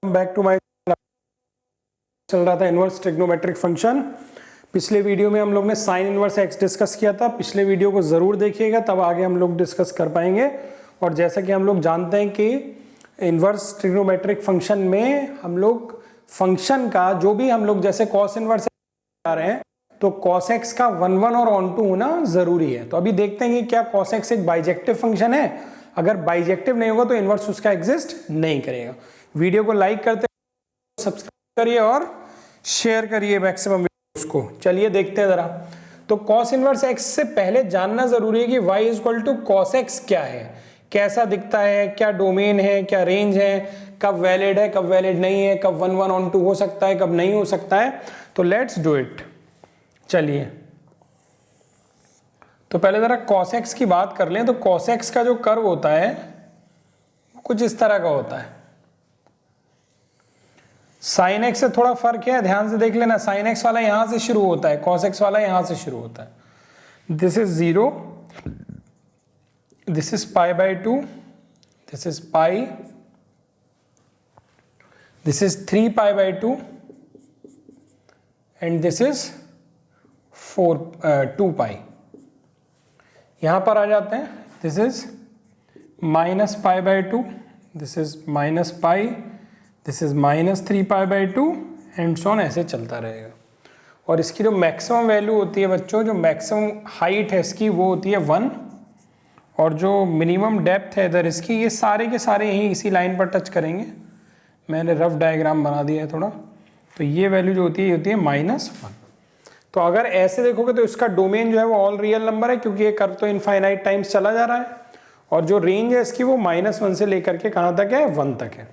Back to my चल रहा था इनवर्स ट्रिग्नोमेट्रिक फंक्शन। पिछले वीडियो में हम लोग ने साइन इनवर्स एक्स डिस्कस किया था। पिछले वीडियो को ज़रूर देखिएगा, तब आगे हम लोग डिस्कस कर पाएंगे। और जैसा कि हम लोग जानते हैं कि इनवर्स ट्रिग्नोमेट्रिक फंक्शन में हम लोग फंक्शन का जो भी हम लोग जैसे कॉस इनवर्स आ रहे हैं तो कॉस एक्स का 1 और ऑन टू होना ज़रूरी है। तो अभी देखते हैं कि क्या कॉस एक्स एक बाइजेक्टिव फंक्शन है। अगर बाइजेक्टिव नहीं होगा तो इनवर्स उसका एग्जिस्ट नहीं करेगा। वीडियो को लाइक करते सब्सक्राइब करिए और शेयर करिए मैक्सिमम उसको। चलिए देखते हैं जरा। तो कॉस इनवर्स एक्स से पहले जानना जरूरी है कि y equal to cos x क्या है, कैसा दिखता है, क्या डोमेन है, क्या रेंज है, कब वैलिड है, कब वैलिड नहीं है, कब 1 ऑन टू हो सकता है, कब नहीं हो सकता है। तो लेट्स डू इट। चलिए तो पहले जरा कॉस एक्स की बात कर लें। तो कॉस एक्स का जो कर्व होता है कुछ इस तरह का होता है। साइन एक्स से थोड़ा फर्क है, ध्यान से देख लेना। साइन एक्स वाला यहां से शुरू होता है, कॉस एक्स वाला यहां से शुरू होता है। This is 0, this is π/2, this is pi, this is 3π/2 and this is 2π। यहां पर आ जाते हैं। This is -π/2, this is -π, this is -3π/2 and so on, ऐसे चलता रहेगा। और इसकी जो मैक्सिमम वैल्यू होती है बच्चों, जो मैक्सिमम हाइट है इसकी वो होती है 1, और जो मिनिमम डेप्थ है इधर इसकी, ये सारे के सारे यहीं इसी लाइन पर टच करेंगे। मैंने रफ डायग्राम बना दिया है थोड़ा। तो ये वैल्यू जो होती है ये होती है -1। तो अगर ऐसे देखोगे तो इसका डोमेन जो है वो ऑल रियल नंबर है, क्योंकि ये कर्व तो इनफाइनाइट टाइम्स चला जा रहा है। और जो रेंज है इसकी वो -1 से लेकर के कहाँ तक है, 1 तक है।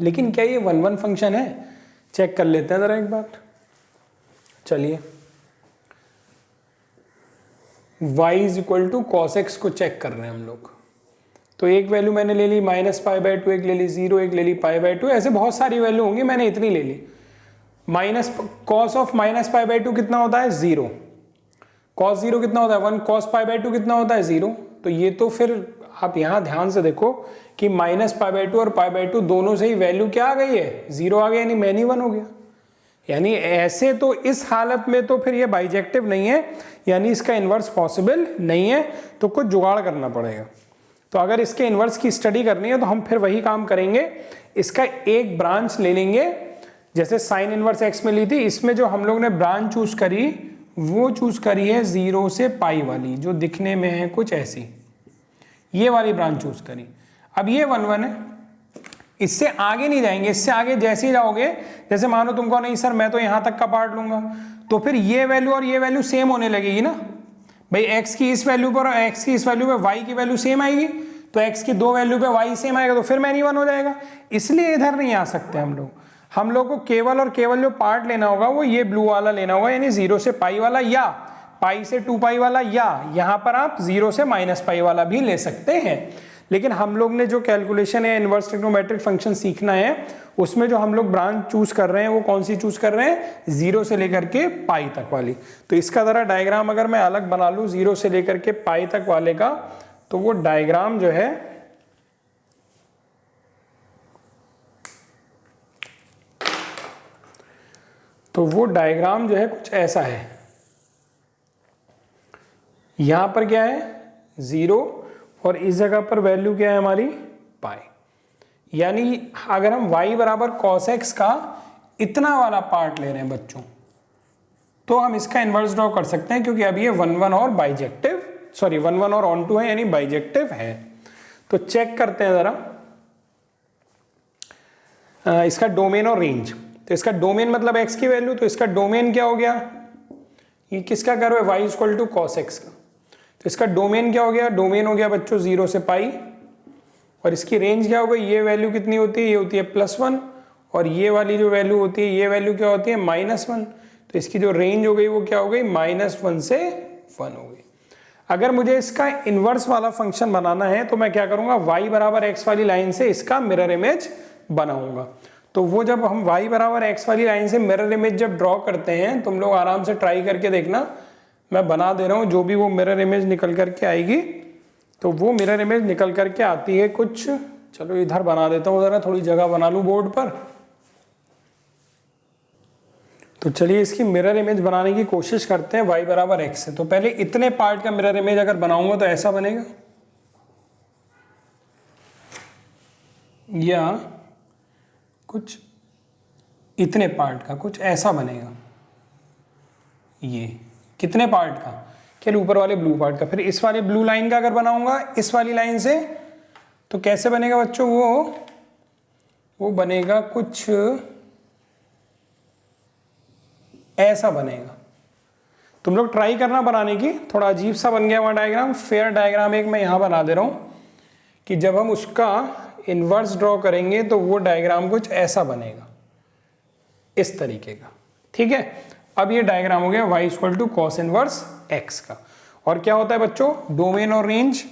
लेकिन क्या ये 1 फंक्शन है? चेक कर लेते हैं जरा एक बार। चलिए y is equal to cos x को चेक कर रहे हैं हम लोग। तो एक वैल्यू मैंने ले ली -π/2, एक ले ली 0, एक ले ली π/2, ऐसे बहुत सारी वैल्यू होंगी, मैंने इतनी ले ली। कॉस ऑफ -π/2 कितना होता है, 0। कॉस 0 कितना होता है, 1। कॉस π/2 कितना होता है, 0। तो ये तो फिर आप यहां ध्यान से देखो कि -π/2 और π/2 दोनों से ही वैल्यू क्या आ गई है, 0 आ गया, यानी मैनी 1 हो गया। यानी ऐसे तो इस हालत में तो फिर ये बाइजेक्टिव नहीं है, यानी इसका इन्वर्स पॉसिबल नहीं है। तो कुछ जुगाड़ करना पड़ेगा। तो अगर इसके इन्वर्स की स्टडी करनी है तो हम फिर वही काम करेंगे, इसका एक ब्रांच ले लेंगे जैसे साइन इनवर्स एक्स में ली थी। इसमें जो हम लोग ने ब्रांच चूज करी वो चूज करी है 0 से पाई वाली, जो दिखने में है कुछ ऐसी, ये वाली ब्रांच चूज करी। अब ये 1 है, इससे आगे नहीं जाएंगे। इससे आगे जैसे ही जाओगे, जैसे मानो तुमको नहीं सर मैं तो यहां तक का पार्ट लूंगा, तो फिर ये वैल्यू और ये वैल्यू सेम होने लगेगी ना भाई। x की इस वैल्यू पर और x की इस वैल्यू पे y की वैल्यू सेम आएगी, तो x की 2 वैल्यू पे y सेम आएगा, तो फिर मैनी 1 हो जाएगा। इसलिए इधर नहीं आ सकते हम लोग को केवल और केवल जो पार्ट लेना होगा वो ये ब्लू वाला लेना होगा, यानी 0 से पाई वाला, या पाई से 2π वाला, या यहां पर आप 0 से -π वाला भी ले सकते हैं। लेकिन हम लोग ने जो कैलकुलेशन है इनवर्स ट्रिग्नोमेट्रिक फंक्शन सीखना है, उसमें जो हम लोग ब्रांच चूज कर रहे हैं वो कौन सी चूज कर रहे हैं, 0 से लेकर के पाई तक वाली। तो इसका जरा डायग्राम अगर मैं अलग बना लूं 0 से लेकर के पाई तक वाले का, तो वो डायग्राम जो है कुछ ऐसा है। यहां पर क्या है, 0, और इस जगह पर वैल्यू क्या है हमारी, पाई। यानी अगर हम y बराबर कॉस एक्स का इतना वाला पार्ट ले रहे हैं बच्चों, तो हम इसका इन्वर्स ड्रॉ कर सकते हैं, क्योंकि अब ये 1 और बाइजेक्टिव, सॉरी 1 और ऑन टू है, यानी बाइजेक्टिव है। तो चेक करते हैं जरा इसका डोमेन और रेंज। तो इसका डोमेन मतलब x की वैल्यू, तो इसका डोमेन क्या हो गया, ये किसका कर्व है, y equal to cos x का। तो इसका डोमेन क्या हो गया, डोमेन हो गया बच्चों 0 से पाई, और इसकी रेंज क्या हो गई, ये वैल्यू कितनी होती है, ये होती है +1, और ये वाली जो वैल्यू होती है ये वैल्यू क्या होती है, -1। तो इसकी जो रेंज हो गई वो क्या हो गई, -1 से 1 हो गई। अगर मुझे इसका इनवर्स वाला फंक्शन बनाना है तो मैं क्या करूंगा, y बराबर x वाली लाइन से इसका मिरर इमेज बनाऊंगा। तो वो जब हम y बराबर x वाली लाइन से मिरर इमेज जब ड्रॉ करते हैं, तुम लोग आराम से ट्राई करके देखना, मैं बना दे रहा हूं, जो भी वो मिरर इमेज निकल करके आएगी, तो वो मिरर इमेज निकल करके आती है कुछ चलो इधर बना देता हूँ, ज़रा थोड़ी जगह बना लूँ बोर्ड पर। तो चलिए इसकी मिरर इमेज बनाने की कोशिश करते हैं y बराबर x है। तो पहले इतने पार्ट का मिरर इमेज अगर बनाऊंगा तो ऐसा बनेगा, या कुछ इतने पार्ट का कुछ ऐसा बनेगा। ये कितने पार्ट का, क्या ऊपर वाले ब्लू पार्ट का। फिर इस वाले ब्लू लाइन का अगर बनाऊंगा इस वाली लाइन से तो कैसे बनेगा बच्चों, वो बनेगा कुछ ऐसा बनेगा। तुम लोग ट्राई करना बनाने की, थोड़ा अजीब सा बन गया वहाँ डायग्राम। फेयर डायग्राम एक मैं यहाँ बना दे रहा हूँ कि जब हम उसका इन्वर्स ड्रॉ करेंगे तो वो डायग्राम कुछ ऐसा बनेगा, इस तरीके का। ठीक है, अब ये डायग्राम हो गया y equal to cos inverse x का। और क्या होता है बच्चों, डोमेन और रेंज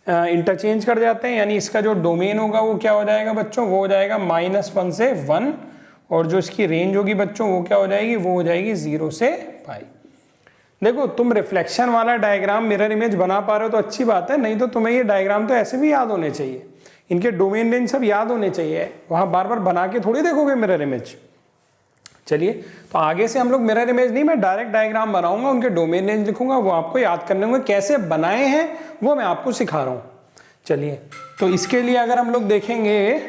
इंटरचेंज कर जाते हैं, यानी इसका जो डोमेन होगा वो क्या हो जाएगा बच्चों, वो हो जाएगा -1 से 1, और जो इसकी रेंज होगी बच्चों वो क्या हो जाएगी, वो हो जाएगी 0 से पाई। देखो तुम रिफ्लेक्शन वाला डायग्राम मिरर इमेज बना पा रहे हो तो अच्छी बात है, नहीं तो तुम्हें ये डायग्राम तो ऐसे भी याद होने चाहिए, इनके डोमेन रेंज सब याद होने चाहिए, वहां बार बार बना के थोड़ी देखोगे मिरर इमेज। चलिए तो आगे से हम लोग मिरर इमेज नहीं, मैं डायरेक्ट डायग्राम बनाऊंगा, उनके डोमेन रेंज लिखूंगा, वो आपको याद करने होंगे, कैसे बनाए हैं वो मैं आपको सिखा रहा हूं। चलिए तो इसके लिए अगर हम लोग देखेंगे,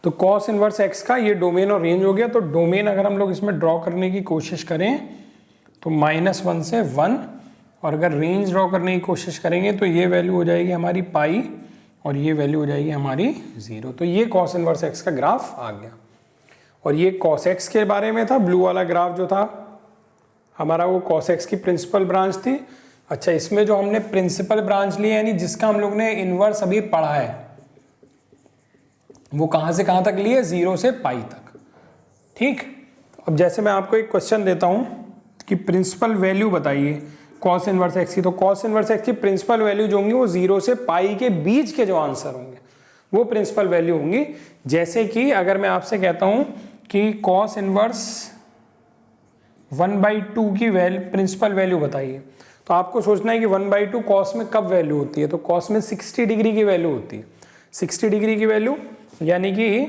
तो कॉस इनवर्स एक्स का ये डोमेन और रेंज हो गया। तो डोमेन अगर हम लोग इसमें ड्रॉ करने की कोशिश करें तो -1 से 1, और अगर रेंज ड्रॉ करने की कोशिश करेंगे तो ये वैल्यू हो जाएगी हमारी पाई, और ये वैल्यू हो जाएगी हमारी 0। तो ये कॉस इनवर्स एक्स का ग्राफ आ गया। और ये कॉस एक्स के बारे में था, ब्लू वाला ग्राफ जो था हमारा वो कॉस एक्स की प्रिंसिपल ब्रांच थी। अच्छा, इसमें जो हमने प्रिंसिपल ब्रांच ली यानी जिसका हम लोग ने इनवर्स अभी पढ़ा है, वो कहां से कहां तक ली है, 0 से पाई तक। ठीक, अब जैसे मैं आपको एक क्वेश्चन देता हूं कि प्रिंसिपल वैल्यू बताइए कॉस इनवर्स एक्स की, तो कॉस इनवर्स एक्स की प्रिंसिपल वैल्यू जो होंगी वो 0 से पाई के बीच के जो आंसर होंगे वो प्रिंसिपल वैल्यू होंगी। जैसे कि अगर मैं आपसे कहता हूं कि कॉस इनवर्स 1/2 की प्रिंसिपल वैल्यू बताइए, तो आपको सोचना है कि 1/2 कॉस में कब वैल्यू होती है, तो कॉस में 60 डिग्री की वैल्यू होती है। 60 डिग्री की वैल्यू यानी कि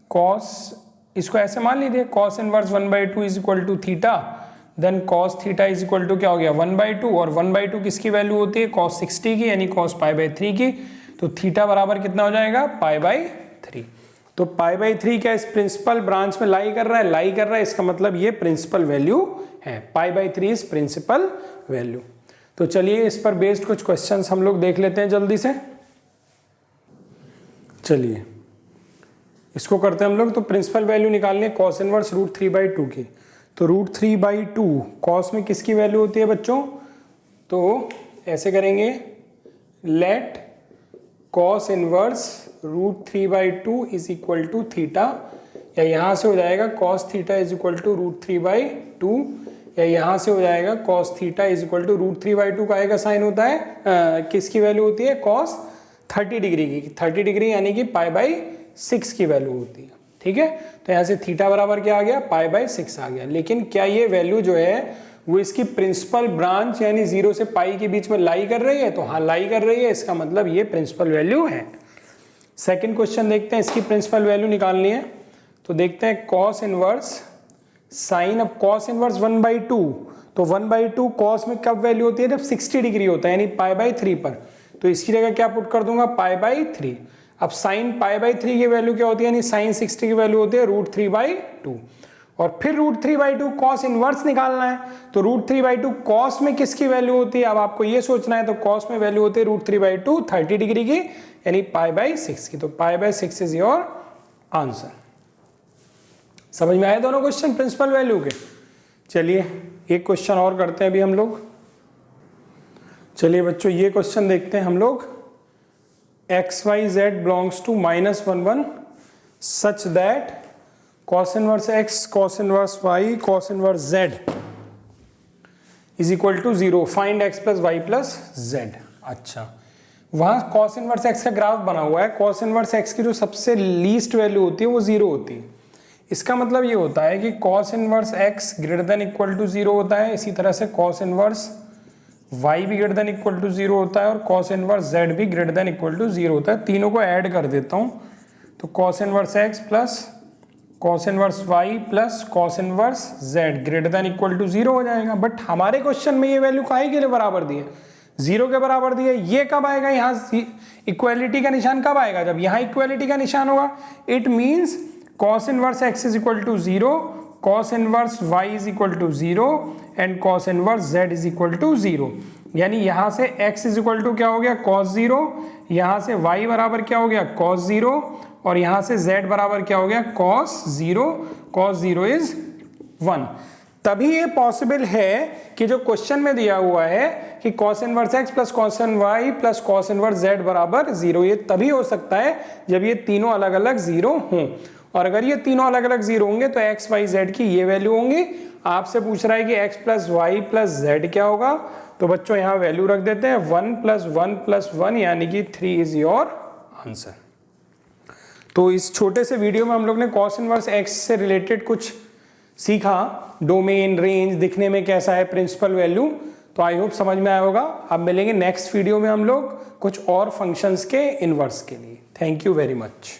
कॉस, इसको ऐसे मान लीजिए cos inverse 1/2 is equal to theta, then cos theta is equal to क्या हो गया 1/2, और 1/2 किसकी वैल्यू होती है, कॉस 60 की, यानी कॉस π/3 की। तो थीटा बराबर कितना हो जाएगा, π/3। तो π/3 क्या इस प्रिंसिपल ब्रांच में लाई कर रहा है, लाई कर रहा है, इसका मतलब ये प्रिंसिपल वैल्यू है, π/3 इज प्रिंसिपल वैल्यू। तो चलिए इस पर बेस्ड कुछ क्वेश्चंस हम लोग देख लेते हैं जल्दी से। चलिए इसको करते हैं हम लोग। तो प्रिंसिपल वैल्यू निकालनी है कॉस इनवर्स √3/2 की। तो √3/2 कॉस में किसकी वैल्यू होती है बच्चों, तो ऐसे करेंगे, let cos inverse √3/2 is equal to theta, या यहां से हो जाएगा cos theta is equal to √3/2, या यहां से हो जाएगा cos theta is equal to √3/2 का का साइन होता है, किसकी वैल्यू होती है, कॉस 30 डिग्री की, 30 डिग्री यानी कि π/6 की वैल्यू होती है। ठीक है, तो यहाँ से थीटा बराबर क्या आ गया, π/6 आ गया। लेकिन क्या ये वैल्यू जो है वो इसकी प्रिंसिपल ब्रांच यानी 0 से पाई के बीच में लाई कर रही है, तो हाँ लाई कर रही है, इसका मतलब ये प्रिंसिपल वैल्यू है। सेकंड क्वेश्चन देखते हैं, इसकी प्रिंसिपल वैल्यू निकालनी है। तो देखते हैं कॉस इनवर्स साइन, अब कॉस इनवर्स 1/2, तो 1/2 कॉस में कब वैल्यू होती है, जब 60 डिग्री होता है यानी π/3 पर, तो इसकी जगह क्या पुट कर दूंगा, π/3। अब साइन π/3 की वैल्यू क्या होती है, यानी साइन 60 की वैल्यू होती है √3/2, और फिर √3/2 कॉस इनवर्स निकालना है, तो √3/2 कॉस में किसकी वैल्यू होती है, अब आपको ये सोचना है। तो कॉस में वैल्यू होती है √3/2 30 डिग्री की, यानी π/6 की, तो π/6 इज योर आंसर। समझ में आए दोनों क्वेश्चन प्रिंसिपल वैल्यू के। चलिए एक क्वेश्चन और करते हैं अभी हम लोग। चलिए बच्चों ये क्वेश्चन देखते हैं हम लोग, xy/z belongs to -1 such that cos inverse x, cos inverse y, cos inverse z is equal to 0, find x plus y plus z। अच्छा, वहां cos inverse x का ग्राफ बना हुआ है, cos inverse x की जो सबसे लीस्ट वैल्यू होती है वो 0 होती है। इसका मतलब ये होता है कि cos inverse x greater than equal to 0 होता है, इसी तरह से cos inverse y भी ग्रेटर देन इक्वल टू 0 होता है और cos इनवर्स z भी ग्रेटर देन इक्वल टू 0 होता है। तीनों को ऐड कर देता हूँ तो cos inverse x plus cos inverse y plus cos inverse z greater than equal to 0 हो जाएगा। बट हमारे क्वेश्चन में ये वैल्यू काहे के लिए बराबर दी है, 0 के बराबर दी है। ये कब आएगा, यहाँ इक्वालिटी का निशान कब आएगा, जब यहाँ इक्वालिटी का निशान होगा। It means cos inverse x is equal to 0, cos inverse y is equal to 0 and cos inverse z is equal to 0। यानी यहाँ से x इज इक्वल टू क्या हो गया, cos 0, यहाँ से y बराबर क्या हो गया, cos 0, और यहाँ से z बराबर क्या हो गया, cos 0। cos 0 is 1। तभी ये पॉसिबल है कि जो क्वेश्चन में दिया हुआ है कि cos inverse x plus cos y plus cos inverse z बराबर 0, ये तभी हो सकता है जब ये तीनों अलग अलग 0 हों। और अगर ये तीनों अलग अलग 0 होंगे तो x y z की ये वैल्यू होंगी। आपसे पूछ रहा है कि x plus Y plus z क्या होगा, तो बच्चों यहाँ वैल्यू रख देते हैं 1 प्लस 1 प्लस 1 यानी कि 3 इज योर आंसर। तो इस छोटे से वीडियो में हम लोग ने cos इनवर्स x से रिलेटेड कुछ सीखा, डोमेन, रेंज, दिखने में कैसा है, प्रिंसिपल वैल्यू। तो आई होप समझ में आया होगा। अब मिलेंगे नेक्स्ट वीडियो में हम लोग कुछ और फंक्शंस के इनवर्स के लिए। Thank you very much.